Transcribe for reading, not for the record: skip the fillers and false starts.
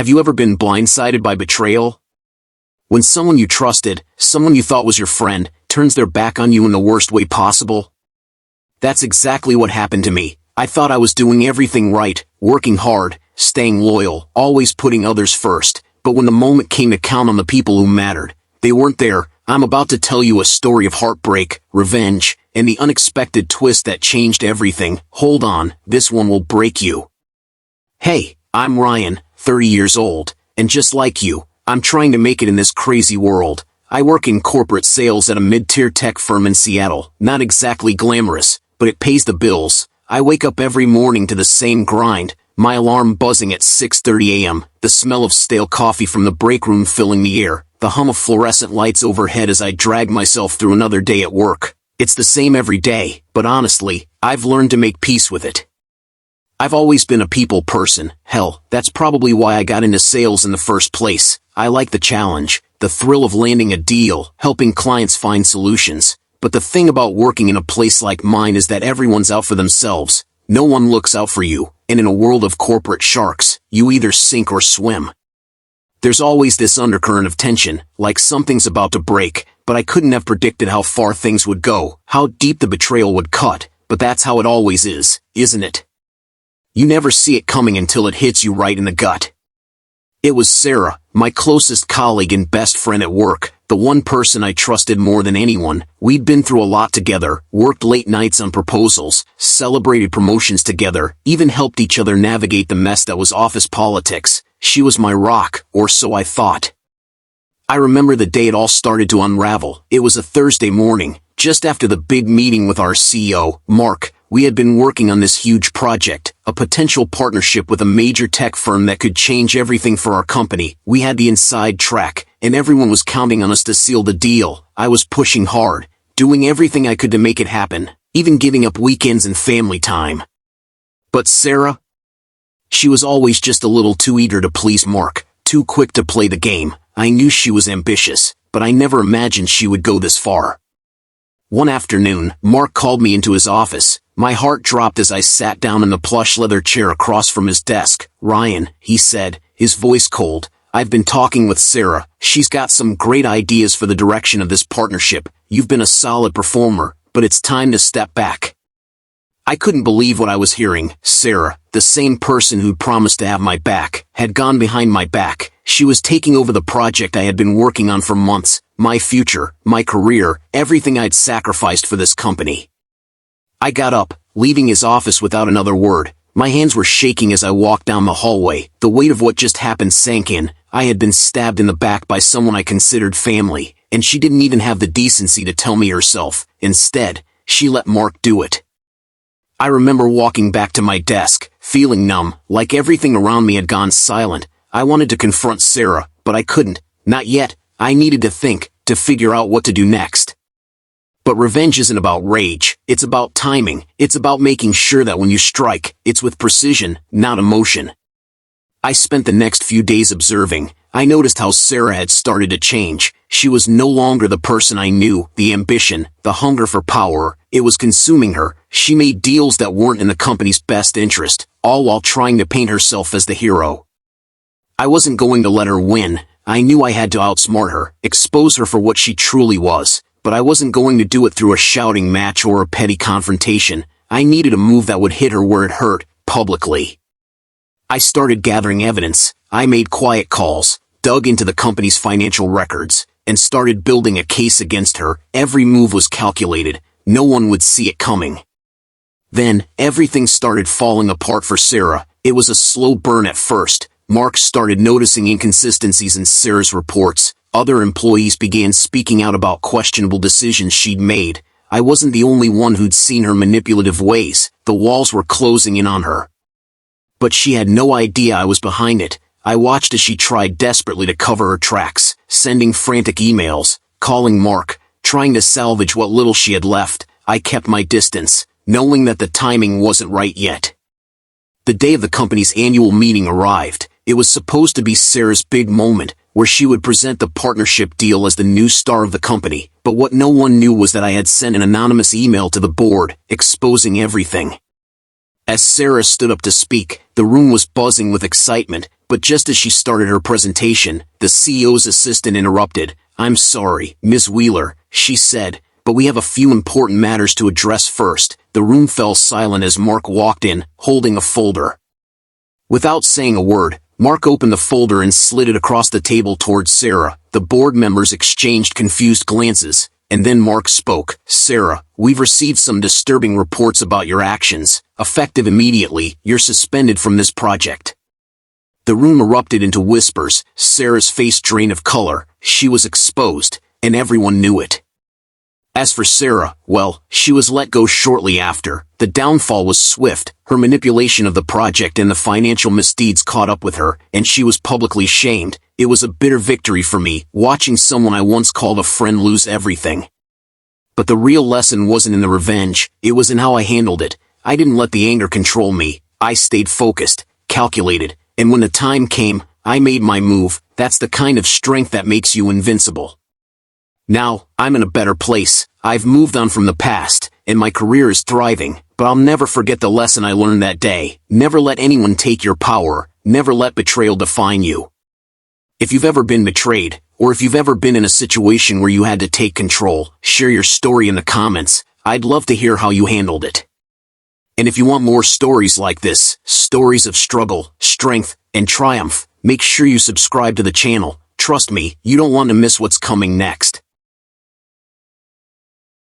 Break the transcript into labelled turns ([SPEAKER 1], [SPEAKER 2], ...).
[SPEAKER 1] Have you ever been blindsided by betrayal? When someone you trusted, someone you thought was your friend, turns their back on you in the worst way possible? That's exactly what happened to me. I thought I was doing everything right, working hard, staying loyal, always putting others first, but when the moment came to count on the people who mattered, they weren't there. I'm about to tell you a story of heartbreak, revenge, and the unexpected twist that changed everything. Hold on, this one will break you. Hey, I'm Ryan, 30 years old, and just like you, I'm trying to make it in this crazy world. I work in corporate sales at a mid-tier tech firm in Seattle. Not exactly glamorous, but it pays the bills. I wake up every morning to the same grind, my alarm buzzing at 6:30 a.m., the smell of stale coffee from the break room filling the air, the hum of fluorescent lights overhead as I drag myself through another day at work. It's the same every day, but honestly, I've learned to make peace with it. I've always been a people person. Hell, that's probably why I got into sales in the first place. I like the challenge, the thrill of landing a deal, helping clients find solutions. But the thing about working in a place like mine is that everyone's out for themselves. No one looks out for you, and in a world of corporate sharks, you either sink or swim. There's always this undercurrent of tension, like something's about to break, but I couldn't have predicted how far things would go, how deep the betrayal would cut, but that's how it always is, isn't it? You never see it coming until it hits you right in the gut. It was Sarah, my closest colleague and best friend at work, the one person I trusted more than anyone. We'd been through a lot together, worked late nights on proposals, celebrated promotions together, even helped each other navigate the mess that was office politics. She was my rock, or so I thought. I remember the day it all started to unravel. It was a Thursday morning, just after the big meeting with our CEO, Mark. We had been working on this huge project, a potential partnership with a major tech firm that could change everything for our company. We had the inside track, and everyone was counting on us to seal the deal. I was pushing hard, doing everything I could to make it happen, even giving up weekends and family time. But Sarah? She was always just a little too eager to please Mark, too quick to play the game. I knew she was ambitious, but I never imagined she would go this far. One afternoon, Mark called me into his office. My heart dropped as I sat down in the plush leather chair across from his desk. "Ryan," he said, his voice cold, "I've been talking with Sarah. She's got some great ideas for the direction of this partnership. You've been a solid performer, but it's time to step back." I couldn't believe what I was hearing. Sarah, the same person who'd promised to have my back, had gone behind my back. She was taking over the project I had been working on for months, my future, my career, everything I'd sacrificed for this company. I got up, leaving his office without another word. My hands were shaking as I walked down the hallway. The weight of what just happened sank in. I had been stabbed in the back by someone I considered family, and she didn't even have the decency to tell me herself. Instead, she let Mark do it. I remember walking back to my desk, feeling numb, like everything around me had gone silent. I wanted to confront Sarah, but I couldn't. Not yet. I needed to think, to figure out what to do next. But revenge isn't about rage, it's about timing. It's about making sure that when you strike, it's with precision, not emotion. I spent the next few days observing. I noticed how Sarah had started to change. She was no longer the person I knew. The ambition, the hunger for power, it was consuming her. She made deals that weren't in the company's best interest, all while trying to paint herself as the hero. I wasn't going to let her win. I knew I had to outsmart her, expose her for what she truly was. But I wasn't going to do it through a shouting match or a petty confrontation. I needed a move that would hit her where it hurt, publicly. I started gathering evidence. I made quiet calls, dug into the company's financial records, and started building a case against her. Every move was calculated. No one would see it coming. Then, everything started falling apart for Sarah. It was a slow burn at first. Mark started noticing inconsistencies in Sarah's reports. Other employees began speaking out about questionable decisions she'd made. I wasn't the only one who'd seen her manipulative ways. The walls were closing in on her. But she had no idea I was behind it. I watched as she tried desperately to cover her tracks, sending frantic emails, calling Mark, trying to salvage what little she had left. I kept my distance, knowing that the timing wasn't right yet. The day of the company's annual meeting arrived. It was supposed to be Sarah's big moment, where she would present the partnership deal as the new star of the company. But what no one knew was that I had sent an anonymous email to the board, exposing everything. As Sarah stood up to speak, the room was buzzing with excitement, But just as she started her presentation, the CEO's assistant interrupted. "I'm sorry, Ms. Wheeler," she said, "but we have a few important matters to address first." The room fell silent as Mark walked in, holding a folder. Without saying a word, Mark opened the folder and slid it across the table towards Sarah. The board members exchanged confused glances, and then Mark spoke. "Sarah, we've received some disturbing reports about your actions. Effective immediately, you're suspended from this project." The room erupted into whispers. Sarah's face drained of color. She was exposed, and everyone knew it. As for Sarah, well, she was let go shortly after. The downfall was swift. Her manipulation of the project and the financial misdeeds caught up with her, and she was publicly shamed. It was a bitter victory for me, watching someone I once called a friend lose everything. But the real lesson wasn't in the revenge, it was in how I handled it. I didn't let the anger control me. I stayed focused, calculated, and when the time came, I made my move. That's the kind of strength that makes you invincible. Now, I'm in a better place. I've moved on from the past, and my career is thriving, but I'll never forget the lesson I learned that day. Never let anyone take your power. Never let betrayal define you. If you've ever been betrayed, or if you've ever been in a situation where you had to take control, share your story in the comments. I'd love to hear how you handled it. And if you want more stories like this, stories of struggle, strength, and triumph, make sure you subscribe to the channel. Trust me, you don't want to miss what's coming next.